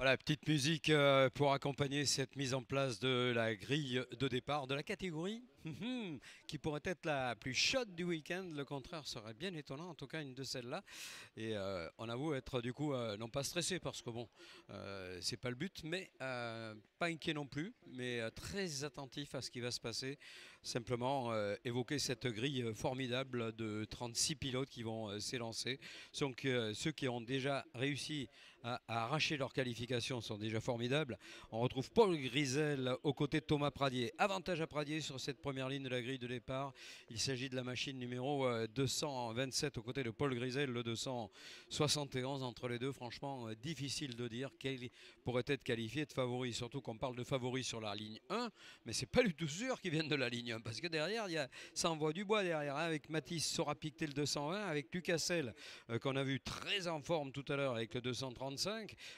Voilà, petite musique pour accompagner cette mise en place de la grille de départ de la catégorie qui pourrait être la plus chaude du week-end. Le contraire serait bien étonnant, en tout cas une de celles-là. Et on avoue être du coup non pas stressé parce que bon, c'est pas le but, mais pas inquiet non plus, mais très attentif à ce qui va se passer. Simplement évoquer cette grille formidable de 36 pilotes qui vont s'élancer. Donc ceux qui ont déjà réussi à arracher leur qualification sont déjà formidables. On retrouve Paul Grisel aux côtés de Thomas Pradier. Avantage à Pradier sur cette première ligne de la grille de départ. Il s'agit de la machine numéro 227 aux côtés de Paul Grisel, le 271 entre les deux. Franchement, difficile de dire quel pourrait être qualifié de favori. Surtout qu'on parle de favori sur la ligne 1, mais c'est pas du tout sûr qu'ils viennent de la ligne 1 parce que derrière, ça envoie du bois derrière. Hein, avec Mathis sera piqué le 220, avec Lucas Sell qu'on a vu très en forme tout à l'heure avec le 235.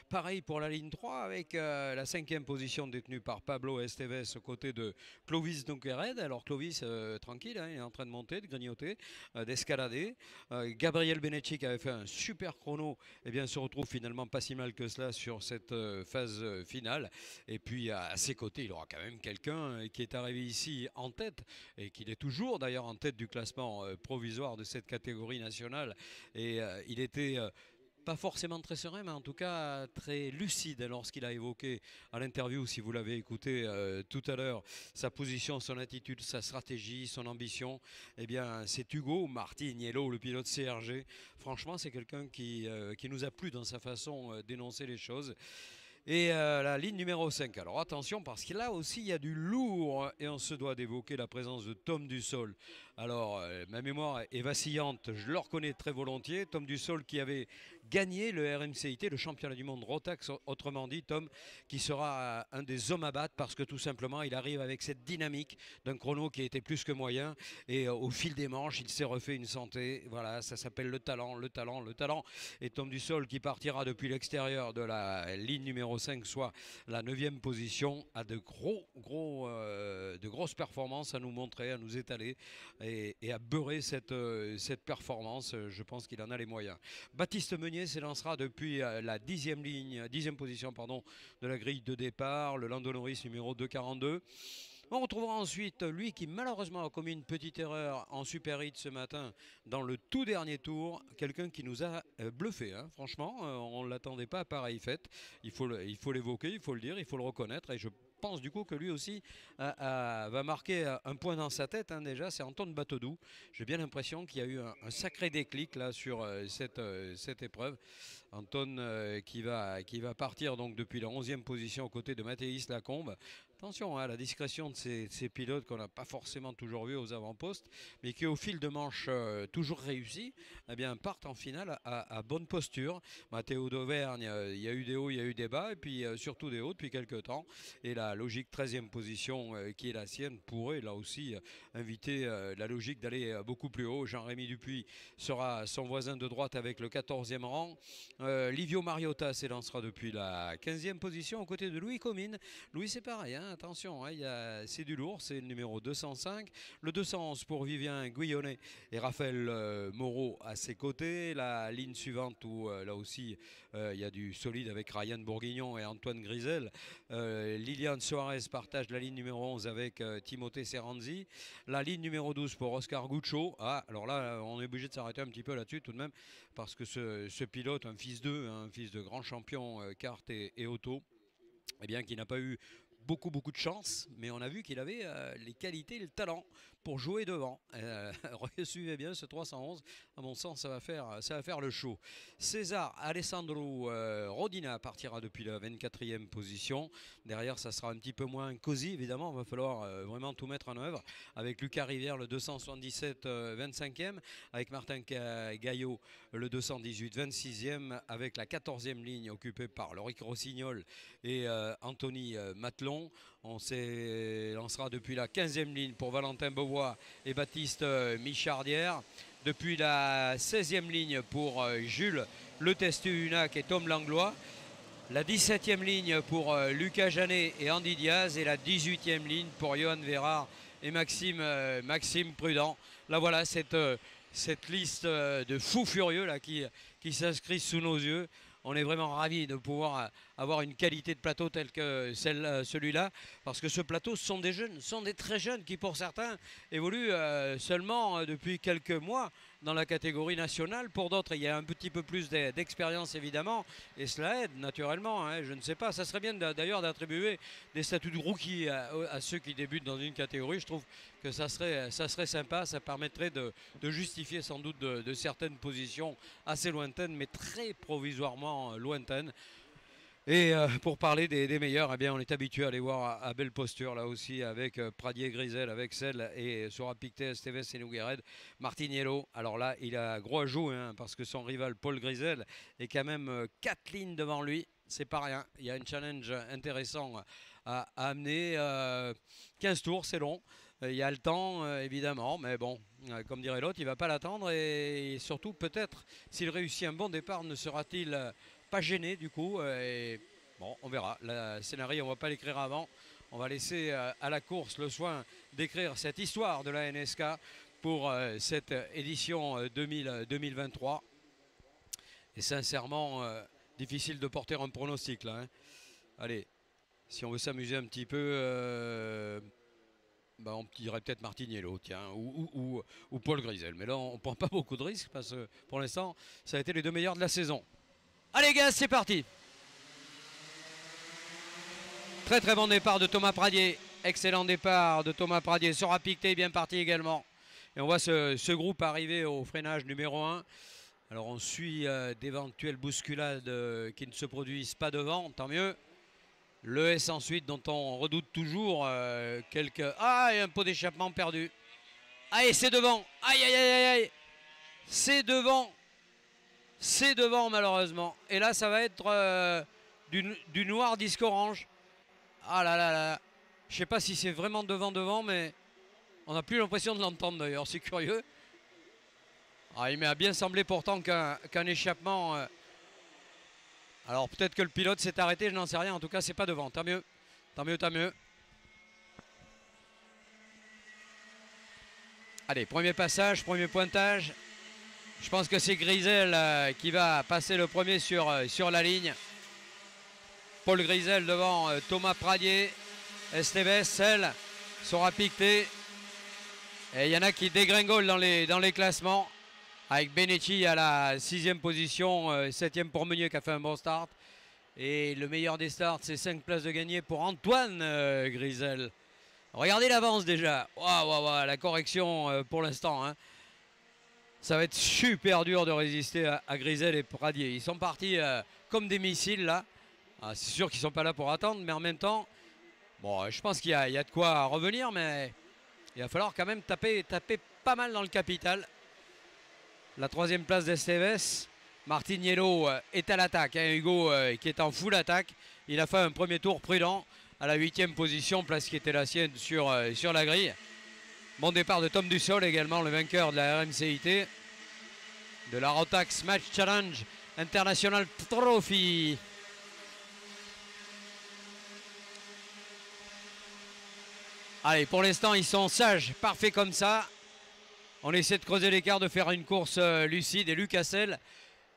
Pareil pour la ligne 3 avec la cinquième position détenue par Pablo Esteves aux côtés de Clovis Dunkered. Alors Clovis, tranquille, hein, il est en train de monter, de grignoter, d'escalader. Gabriel Benecci qui avait fait un super chrono, eh bien, se retrouve finalement pas si mal que cela sur cette phase finale. Et puis à ses côtés, il aura quand même quelqu'un qui est arrivé ici en tête et qui est toujours d'ailleurs en tête du classement provisoire de cette catégorie nationale. Et il était pas forcément très serein, mais en tout cas très lucide lorsqu'il a évoqué à l'interview, si vous l'avez écouté tout à l'heure, sa position, son attitude, sa stratégie, son ambition. Eh bien, c'est Hugo Martiniello, le pilote CRG. Franchement, c'est quelqu'un qui nous a plu dans sa façon d'énoncer les choses. Et la ligne numéro 5. Alors attention parce que là aussi il y a du lourd et on se doit d'évoquer la présence de Tom Dussol. Alors ma mémoire est vacillante, je le reconnais très volontiers. Tom Dussol qui avait gagné le RMCIT, le championnat du monde Rotax, autrement dit Tom qui sera un des hommes à battre parce que tout simplement il arrive avec cette dynamique d'un chrono qui était plus que moyen et au fil des manches il s'est refait une santé. Voilà, ça s'appelle le talent, le talent, le talent. Et Tom Dussol qui partira depuis l'extérieur de la ligne numéro 5, soit la 9e position, a de grosses performances à nous montrer, à nous étaler et à beurrer cette performance. Je pense qu'il en a les moyens. Baptiste Meunier s'élancera depuis la 10e position pardon, de la grille de départ, le Lando Norris numéro 242. On retrouvera ensuite lui qui malheureusement a commis une petite erreur en Super Hit ce matin dans le tout dernier tour. Quelqu'un qui nous a bluffé, hein. Franchement, on ne l'attendait pas à pareille fête. Il faut l'évoquer, il faut le dire, il faut le reconnaître. Et je pense du coup que lui aussi va marquer un point dans sa tête. Hein, déjà, c'est Antoine Batodou. J'ai bien l'impression qu'il y a eu un sacré déclic là sur cette épreuve. Anton qui va partir donc depuis la 11e position aux côtés de Mathéis Lacombe. Attention à la discrétion de ces pilotes qu'on n'a pas forcément toujours vus aux avant-postes, mais qui au fil de manches toujours réussis, eh bien, partent en finale à bonne posture. Mathéo d'Auvergne, il y a eu des hauts, il y a eu des bas, et puis surtout des hauts depuis quelques temps. Et la logique 13e position qui est la sienne pourrait là aussi inviter la logique d'aller beaucoup plus haut. Jean-Rémy Dupuis sera son voisin de droite avec le 14e rang. Livio Mariota s'élancera depuis la 15e position aux côtés de Louis Comines. Louis, c'est pareil, hein, attention, hein, c'est du lourd, c'est le numéro 205. Le 211 pour Vivien Guyonnet et Raphaël Moreau à ses côtés. La ligne suivante où là aussi il y a du solide avec Ryan Bourguignon et Antoine Grisel. Liliane Soares partage la ligne numéro 11 avec Timothée Serranzi. La ligne numéro 12 pour Oscar Guccio. Ah, alors là, on est obligé de s'arrêter un petit peu là-dessus tout de même parce que ce pilote, un fils de grand champion kart et auto, eh bien, qui n'a pas eu beaucoup de chance, mais on a vu qu'il avait les qualités et le talent pour jouer devant. Suivez bien ce 311, à mon sens ça va faire le show. César Alessandro Rodina partira depuis la 24e position. Derrière ça sera un petit peu moins cosy évidemment, il va falloir vraiment tout mettre en œuvre avec Lucas Rivière le 277 25e, avec Martin Gaillot le 218 26e, avec la 14e ligne occupée par Loïc Rossignol et Anthony Matelon. On lancera depuis la 15e ligne pour Valentin Beauvois et Baptiste Michardière. Depuis la 16e ligne pour Jules Le Testu-Hunac et Tom Langlois. La 17e ligne pour Lucas Janet et Andy Diaz. Et la 18e ligne pour Johan Vérard et Maxime Prudent. Là voilà cette liste de fous furieux là, qui s'inscrit sous nos yeux. on est vraiment ravis de pouvoir avoir une qualité de plateau telle que celui-là, parce que ce plateau, ce sont des jeunes, ce sont des très jeunes qui pour certains évoluent seulement depuis quelques mois dans la catégorie nationale. Pour d'autres, il y a un petit peu plus d'expérience évidemment, et cela aide naturellement, hein. Je ne sais pas, ça serait bien d'ailleurs d'attribuer des statuts de rookie à ceux qui débutent dans une catégorie. Je trouve que ça serait sympa, ça permettrait de justifier sans doute de certaines positions assez lointaines, mais très provisoirement lointaines. Et pour parler des meilleurs, eh bien, on est habitué à les voir à belle posture là aussi, avec Pradier, Grisel, avec Selle, et Sora Pictet, Esteves et Noguered. Martiniello, alors là, il a gros à jouer, hein, parce que son rival Paul Grisel est quand même 4 lignes devant lui. C'est pas rien. Il y a un challenge intéressant à amener. 15 tours, c'est long. Il y a le temps, évidemment, mais bon, comme dirait l'autre, il ne va pas l'attendre. Et surtout, peut-être, s'il réussit un bon départ, ne sera-t-il pas gêné du coup? Et bon, on verra. Le scénario, on ne va pas l'écrire avant. On va laisser à la course le soin d'écrire cette histoire de la NSK pour cette édition 2023. Et sincèrement, difficile de porter un pronostic là, hein. Allez, si on veut s'amuser un petit peu, bah on dirait peut-être Martiniello, tiens, ou Paul Grisel. Mais là, on ne prend pas beaucoup de risques parce que pour l'instant, ça a été les deux meilleurs de la saison. Allez, gars, c'est parti. Très très bon départ de Thomas Pradier. Excellent départ de Thomas Pradier. Sora Pictet bien parti également. Et on voit ce groupe arriver au freinage numéro 1. Alors on suit d'éventuelles bousculades qui ne se produisent pas devant, tant mieux. Le S ensuite, dont on redoute toujours quelques... Ah, et un pot d'échappement perdu. Ah, et c'est devant. Aïe, aïe, aïe, aïe, aïe. C'est devant. C'est devant, malheureusement. Et là, ça va être du noir disque orange. Ah là là là. Je ne sais pas si c'est vraiment devant, mais on n'a plus l'impression de l'entendre d'ailleurs. C'est curieux. Ah, il m'a bien semblé pourtant qu'un échappement... Alors peut-être que le pilote s'est arrêté, je n'en sais rien. En tout cas, c'est pas devant. Tant mieux. Tant mieux, tant mieux. Allez, premier passage, premier pointage. Je pense que c'est Grisel qui va passer le premier sur la ligne. Paul Grisel devant Thomas Pradier. Esteves, Selle, Sora Pictet. Et il y en a qui dégringolent dans les classements. Avec Benetti à la 6e position, 7e pour Meunier qui a fait un bon start. Et le meilleur des starts, c'est 5 places de gagné pour Antoine Grisel. Regardez l'avance déjà. Waouh, waouh, waouh, la correction pour l'instant, hein. Ça va être super dur de résister à Grisel et Pradier. Ils sont partis comme des missiles là. Ah, c'est sûr qu'ils ne sont pas là pour attendre, mais en même temps, bon, je pense qu'il y a de quoi revenir, mais il va falloir quand même taper pas mal dans le capital. La 3e place d'Esteves. Martiniello est à l'attaque, hein, Hugo qui est en full attaque. Il a fait un premier tour prudent à la 8e position, place qui était la sienne sur la grille. Bon départ de Tom Dussol également, le vainqueur de la RMCIT, de la Rotax Match Challenge International Trophy. Allez, pour l'instant, ils sont sages, parfaits comme ça. On essaie de creuser l'écart, de faire une course lucide. Et Lucas Selle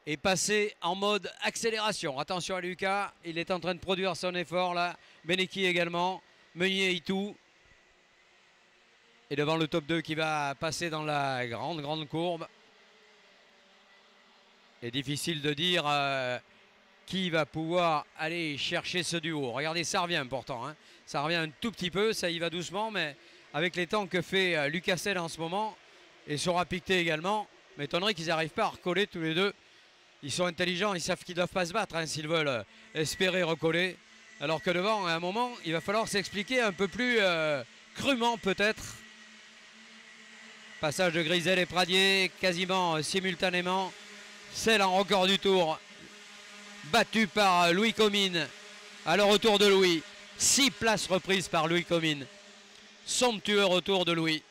est passé en mode accélération. Attention à Lucas, il est en train de produire son effort là. Benecchi également, Meunier et tout. Et devant le top 2 qui va passer dans la grande courbe. Et difficile de dire qui va pouvoir aller chercher ce duo. Regardez, ça revient pourtant, hein. Ça revient un tout petit peu, ça y va doucement, mais avec les temps que fait Lucas Selle en ce moment, et Sora Pictet également, m'étonnerait qu'ils n'arrivent pas à recoller tous les deux. Ils sont intelligents, ils savent qu'ils ne doivent pas se battre, hein, s'ils veulent espérer recoller. Alors que devant, à un moment, il va falloir s'expliquer un peu plus crûment peut-être. Passage de Grisel et Pradier, quasiment simultanément. Selle en record du tour, battu par Louis Comines. À le retour de Louis, 6 places reprises par Louis Comines. Somptueux retour de Louis.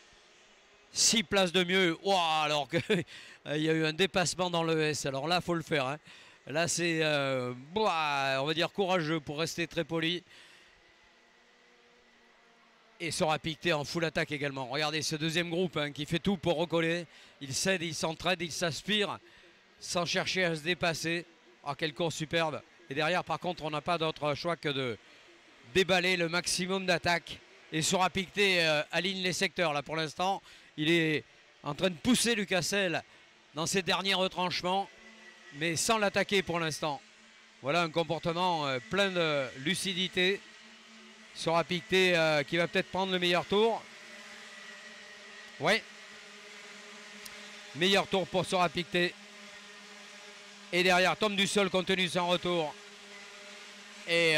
6 places de mieux. Wow, alors qu'il y a eu un dépassement dans le S. Alors là, il faut le faire, hein. Là, c'est, on va dire, courageux pour rester très poli. Et Sora Pictet en full attaque également. Regardez ce deuxième groupe, hein, qui fait tout pour recoller. Il s'aide, il s'entraide, il s'aspire sans chercher à se dépasser. Oh, quelle course superbe. Et derrière, par contre, on n'a pas d'autre choix que de déballer le maximum d'attaque. Et Sera Pictet aligne les secteurs. Là, pour l'instant, il est en train de pousser Lucas Selle dans ses derniers retranchements, mais sans l'attaquer pour l'instant. Voilà un comportement plein de lucidité. Sera Pictet qui va peut-être prendre le meilleur tour. Ouais. Meilleur tour pour Sera Pictet. Et derrière, Tom Dussol continue son retour. Et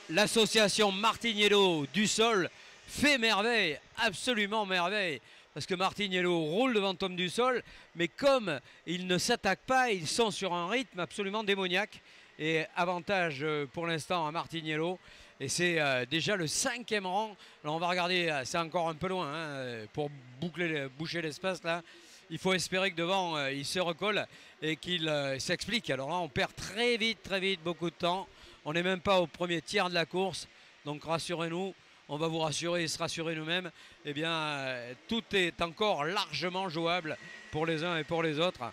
l'association Martiniello-Dussol fait merveille, absolument merveille. Parce que Martiniello roule devant Tom Dussol, mais comme ils ne s'attaquent pas, ils sont sur un rythme absolument démoniaque. Et avantage pour l'instant à Martiniello. Et c'est déjà le 5e rang. Là, on va regarder, c'est encore un peu loin hein, pour boucher l'espace là. Il faut espérer que devant, il se recolle et qu'il s'explique. Alors là, on perd très vite, beaucoup de temps. On n'est même pas au premier tiers de la course. Donc rassurez-nous, on va vous rassurer et se rassurer nous-mêmes. Eh bien, tout est encore largement jouable pour les uns et pour les autres.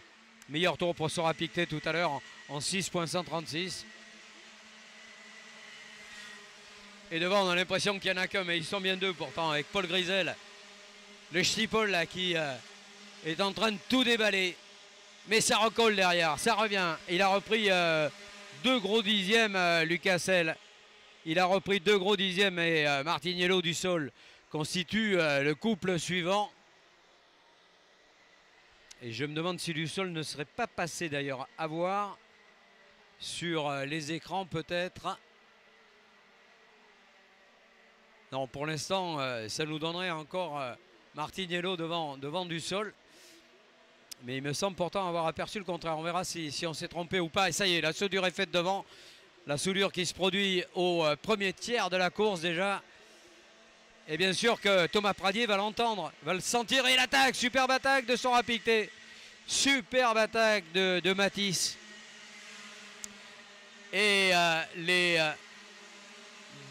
Meilleur tour pour Sera Pictet tout à l'heure en 6.136. Et devant, on a l'impression qu'il n'y en a qu'un, mais ils sont bien deux pourtant, avec Paul Grisel. Le Stiepel là qui est en train de tout déballer. Mais ça recolle derrière, ça revient. Il a repris 2 gros dixièmes, Lucas Selle. Il a repris 2 gros dixièmes et Martiniello-Dussol constitue le couple suivant. Et je me demande si Dussol ne serait pas passé d'ailleurs à voir sur les écrans peut-être. Non, pour l'instant, ça nous donnerait encore Martiniello devant Dussol. Mais il me semble pourtant avoir aperçu le contraire. On verra si on s'est trompé ou pas. Et ça y est, la soudure est faite devant. La soudure qui se produit au premier tiers de la course déjà. Et bien sûr que Thomas Pradier va l'entendre, va le sentir. Et l'attaque, superbe attaque de Sera Pictet. Superbe attaque de Mathis. Et les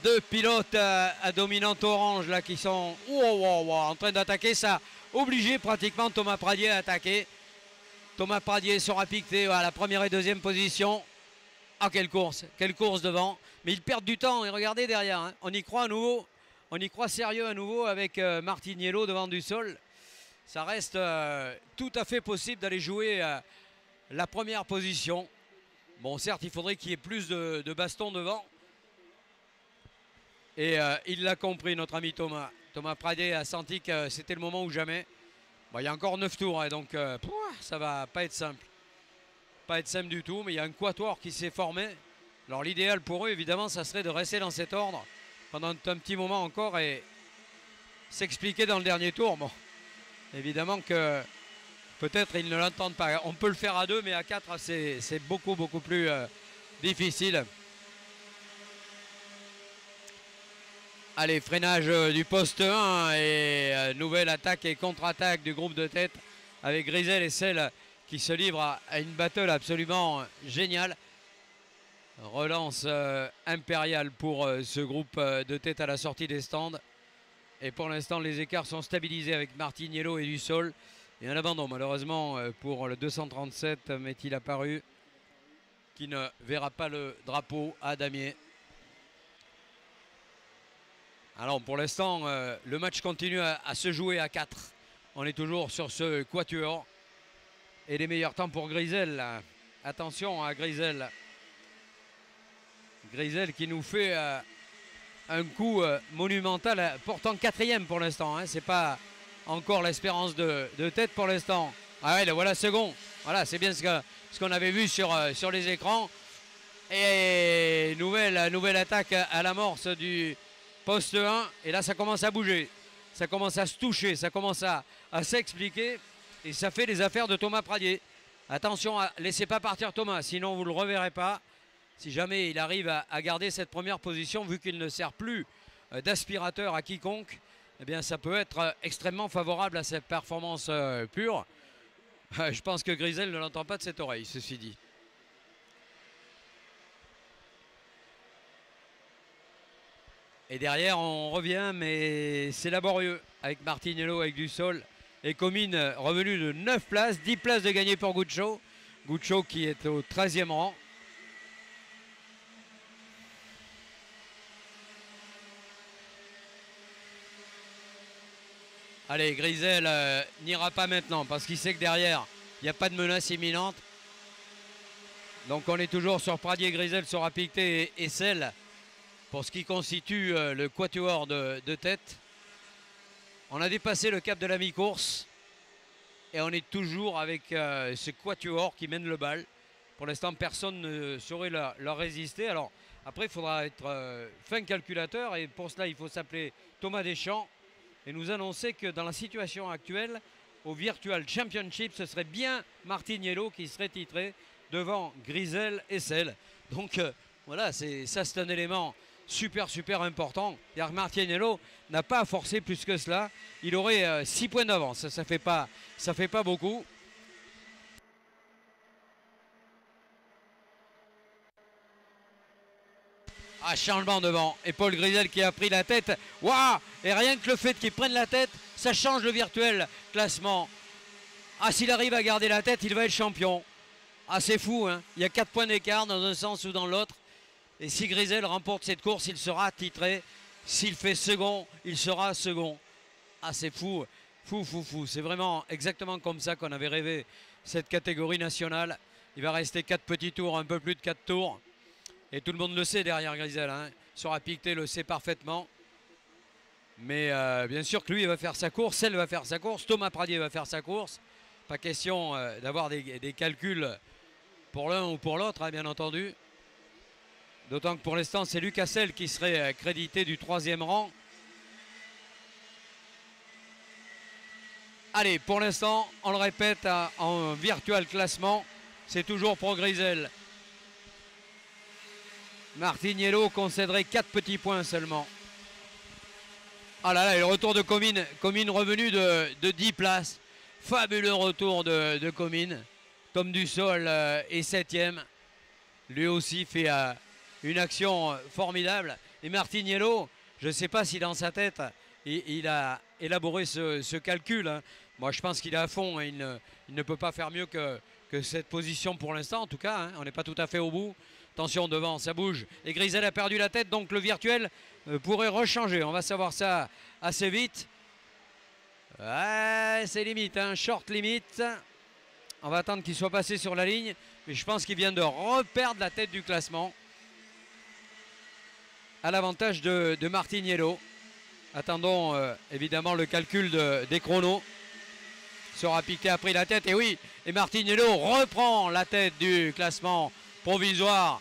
2 pilotes à dominante orange là qui sont en train d'attaquer. Ça a obligé pratiquement Thomas Pradier à attaquer. Thomas Pradier, Sera Pictet à la première et deuxième position. Ah, quelle course devant. Mais ils perdent du temps et regardez derrière. Hein. On y croit à nouveau. On y croit sérieux à nouveau avec Martiniello devant Dussol. Ça reste tout à fait possible d'aller jouer la première position. Bon, certes, il faudrait qu'il y ait plus de baston devant. Et il l'a compris, notre ami Thomas. Thomas Pradier a senti que c'était le moment ou jamais. Bon, il y a encore 9 tours, hein, donc ça va pas être simple. Pas être simple du tout, mais il y a un quatuor qui s'est formé. Alors l'idéal pour eux, évidemment, ça serait de rester dans cet ordre pendant un petit moment encore et s'expliquer dans le dernier tour. Bon, évidemment que peut-être ils ne l'entendent pas. On peut le faire à 2, mais à 4, c'est beaucoup plus difficile. Allez, freinage du poste 1 et nouvelle attaque et contre-attaque du groupe de tête avec Grisel et Selle qui se livrent à une battle absolument géniale. Relance impériale pour ce groupe de tête à la sortie des stands. Et pour l'instant, les écarts sont stabilisés avec Martiniello et Dussol. Et un abandon malheureusement pour le 237, m'est-il apparu, qui ne verra pas le drapeau à damier. Alors pour l'instant, le match continue à se jouer à 4. On est toujours sur ce quatuor. Et les meilleurs temps pour Grisel. Attention à Grisel. Grisel qui nous fait un coup monumental. Pourtant 4e pour l'instant. Hein. C'est pas encore l'espérance de tête pour l'instant. Ah ouais, le voilà second. Voilà, c'est bien ce qu'on avait vu sur les écrans. Et nouvelle attaque à l'amorce du poste 1, et là ça commence à bouger, ça commence à se toucher, ça commence à s'expliquer, et ça fait les affaires de Thomas Pradier. Attention, laissez pas partir Thomas, sinon vous ne le reverrez pas. Si jamais il arrive à garder cette première position, vu qu'il ne sert plus d'aspirateur à quiconque, eh bien ça peut être extrêmement favorable à cette performance pure. Je pense que Grisel ne l'entend pas de cette oreille, ceci dit. Et derrière, on revient, mais c'est laborieux avec Martiniello, avec Dussol. Et Comines revenu de 9 places, 10 places de gagné pour Guccio. Guccio qui est au 13e rang. Allez, Grisel n'ira pas maintenant parce qu'il sait que derrière, il n'y a pas de menace imminente. Donc on est toujours sur Pradier, Grisel, sera piqueté et Essel pour ce qui constitue le quatuor de tête. On a dépassé le cap de la mi-course et on est toujours avec ce quatuor qui mène le bal. Pour l'instant, personne ne saurait leur résister. Alors après, il faudra être fin calculateur et pour cela, il faut s'appeler Thomas Deschamps et nous annoncer que dans la situation actuelle, au Virtual Championship, ce serait bien Martiniello qui serait titré devant Grisel et Essel. Donc voilà, ça c'est un élément super important. Martiniello n'a pas à forcer plus que cela. Il aurait 6 points d'avance. Ça fait pas beaucoup. Ah, changement devant. Et Paul Grisel qui a pris la tête. Waouh! Et rien que le fait qu'il prenne la tête, ça change le virtuel classement. Ah, s'il arrive à garder la tête, il va être champion. Ah, c'est fou, hein. Il y a 4 points d'écart dans un sens ou dans l'autre. Et si Grisel remporte cette course, il sera titré. S'il fait second, il sera second. Ah, c'est fou. Fou. C'est vraiment exactement comme ça qu'on avait rêvé cette catégorie nationale. Il va rester 4 petits tours, un peu plus de 4 tours. Et tout le monde le sait derrière Grisel, hein. Sera piqueté, le sait parfaitement. Mais bien sûr que lui il va faire sa course, elle va faire sa course, Thomas Pradier va faire sa course. Pas question d'avoir des calculs pour l'un ou pour l'autre, hein, bien entendu. D'autant que pour l'instant c'est Lucas Essel qui serait crédité du 3e rang. Allez, pour l'instant, on le répète, en virtual classement, c'est toujours pour Grisel. Martiniello concéderait 4 petits points seulement. Ah là là, et le retour de Comines. Comines revenu de 10 places. Fabuleux retour de Comines. Tom Dussol est 7e. Lui aussi fait une action formidable. Et Martiniello, je ne sais pas si dans sa tête, il a élaboré ce calcul, hein. Moi, je pense qu'il est à fond. Hein. Il ne peut pas faire mieux que cette position pour l'instant, en tout cas. Hein. On n'est pas tout à fait au bout. Attention devant, ça bouge. Et Grisel a perdu la tête, donc le virtuel pourrait rechanger. On va savoir ça assez vite. Ouais, c'est limite, hein, short limite. On va attendre qu'il soit passé sur la ligne. Mais je pense qu'il vient de reperdre la tête du classement. À l'avantage de Martiniello. Attendons évidemment le calcul des chronos. Sera piqué, a pris la tête. Et oui, et Martiniello reprend la tête du classement provisoire.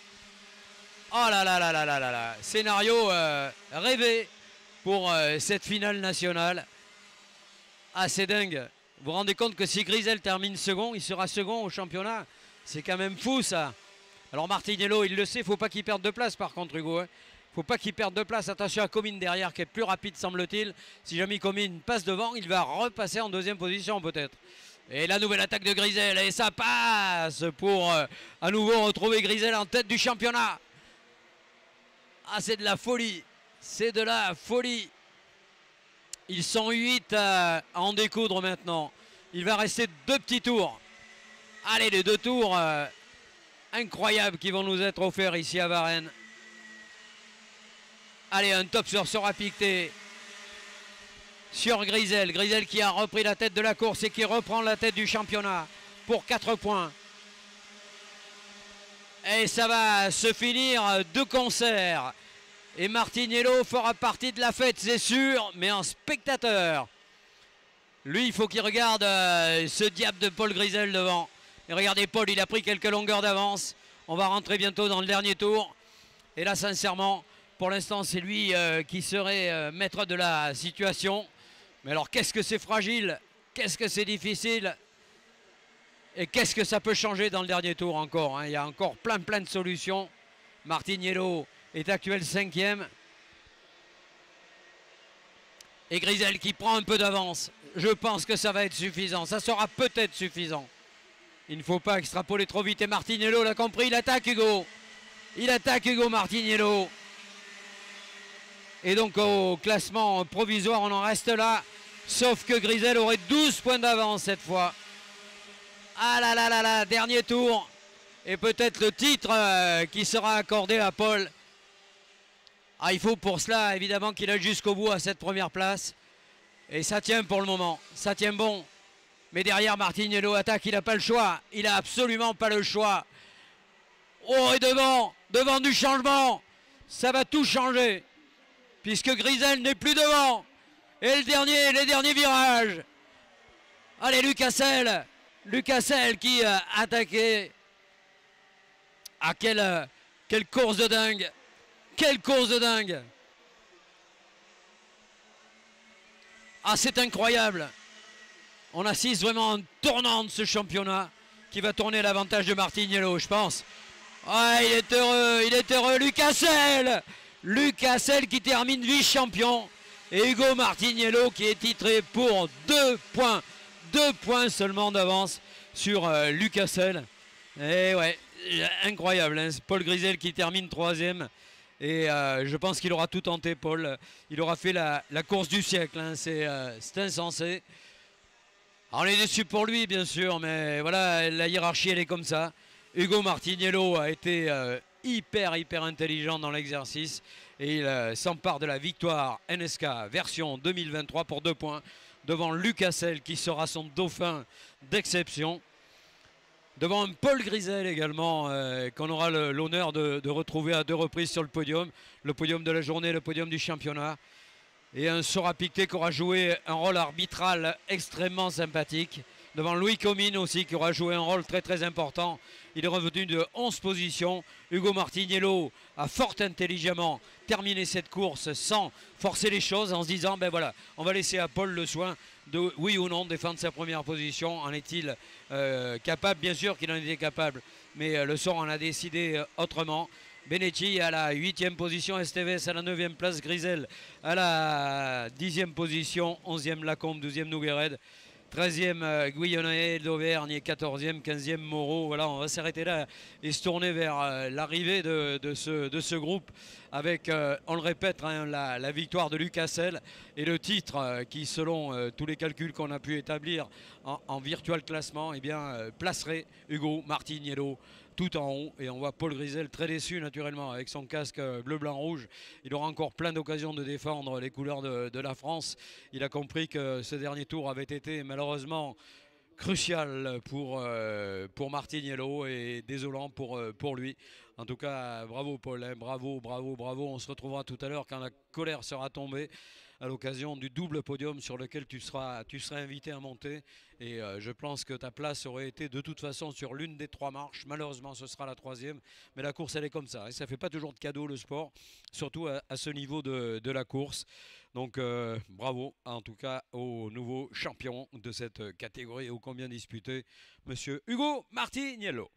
Oh là là là là là là là. Scénario rêvé pour cette finale nationale. Ah, c'est dingue. Vous vous rendez compte que si Grisel termine second, il sera second au championnat. C'est quand même fou ça. Alors Martiniello, il le sait, il ne faut pas qu'il perde de place par contre, Hugo. Il ne faut pas qu'il perde de place. Attention à Comines derrière qui est plus rapide semble-t-il. Si jamais Comines passe devant, il va repasser en 2e position peut-être. Et la nouvelle attaque de Grisel. Et ça passe pour à nouveau retrouver Grisel en tête du championnat. Ah, c'est de la folie. C'est de la folie. Ils sont 8 à en découdre maintenant. Il va rester 2 petits tours. Allez, les 2 tours incroyables qui vont nous être offerts ici à Varennes. Allez, un top sera piqueté sur Grisel. Grisel qui a repris la tête de la course et qui reprend la tête du championnat pour 4 points. Et ça va se finir de concert. Et Martiniello fera partie de la fête, c'est sûr, mais en spectateur. Lui, il faut qu'il regarde ce diable de Paul Grisel devant. Et regardez, Paul, il a pris quelques longueurs d'avance. On va rentrer bientôt dans le dernier tour. Et là, sincèrement, pour l'instant, c'est lui qui serait maître de la situation. Mais alors, qu'est-ce que c'est fragile? Qu'est-ce que c'est difficile? Et qu'est-ce que ça peut changer dans le dernier tour encore, hein? Il y a encore plein de solutions. Martiniello est actuel 5e. Et Grisel qui prend un peu d'avance. Je pense que ça va être suffisant. Ça sera peut-être suffisant. Il ne faut pas extrapoler trop vite. Et Martiniello l'a compris. Il attaque Hugo. Il attaque Hugo Martiniello. Et donc au classement provisoire, on en reste là. Sauf que Grisel aurait 12 points d'avance cette fois. Ah là là là là, dernier tour. Et peut-être le titre qui sera accordé à Paul. Ah, il faut pour cela évidemment qu'il aille jusqu'au bout à cette première place. Et ça tient pour le moment, ça tient bon. Mais derrière, Martinello attaque, il n'a pas le choix. Il n'a absolument pas le choix. Oh, et devant du changement. Ça va tout changer. Puisque Grisel n'est plus devant. Et les derniers virages. Allez, Lucasel. Lucasel qui a attaqué. Ah, quelle course de dingue. Quelle course de dingue. Ah, c'est incroyable. On assiste vraiment à un tournant de ce championnat qui va tourner à l'avantage de Martinello, je pense. Ah, il est heureux, Lucasel. Lucasel qui termine vice-champion. Et Hugo Martinello qui est titré pour 2 points. 2 points seulement d'avance sur Lucasel. Et ouais, incroyable, hein. Paul Grisel qui termine 3e. Et je pense qu'il aura tout tenté, Paul. Il aura fait la course du siècle, hein. C'est insensé. Alors, on est déçu pour lui, bien sûr, mais voilà, la hiérarchie, elle est comme ça. Hugo Martinello a été hyper intelligent dans l'exercice et il s'empare de la victoire NSK version 2023 pour 2 points devant Lucasel qui sera son dauphin d'exception. Devant un Paul Grisel également, qu'on aura l'honneur de retrouver à 2 reprises sur le podium de la journée, le podium du championnat. Et un Sora Pictet qui aura joué un rôle arbitral extrêmement sympathique. Devant Louis Comines aussi qui aura joué un rôle très important. Il est revenu de 11 positions. Hugo Martinello a fort intelligemment terminé cette course sans forcer les choses en se disant ben voilà, on va laisser à Paul le soin de oui ou non défendre sa première position. En est-il capable? Bien sûr qu'il en était capable, mais le sort en a décidé autrement. Benetti à la 8e position, Esteves à la 9e place, Grisel à la 10e position, 11e Lacombe, 12e Noguered, 13e Guyonnet d'Auvergne et 14e, 15e Moreau. Voilà, on va s'arrêter là et se tourner vers l'arrivée de ce groupe avec, on le répète, hein, la victoire de Lucasel et le titre qui, selon tous les calculs qu'on a pu établir en virtual classement, eh bien, placerait Hugo Martinello tout en haut. Et on voit Paul Grisel très déçu naturellement avec son casque bleu, blanc, rouge. Il aura encore plein d'occasions de défendre les couleurs de la France. Il a compris que ce dernier tour avait été malheureusement crucial pour Martinello et désolant pour lui. En tout cas, bravo Paul, hein, bravo. On se retrouvera tout à l'heure quand la colère sera tombée à l'occasion du double podium sur lequel tu seras invité à monter. Et je pense que ta place aurait été de toute façon sur l'une des 3 marches. Malheureusement, ce sera la 3e. Mais la course, elle est comme ça. Et ça ne fait pas toujours de cadeau, le sport, surtout à ce niveau de la course. Donc bravo en tout cas au nouveau champion de cette catégorie ô combien disputé, monsieur Hugo Martinello.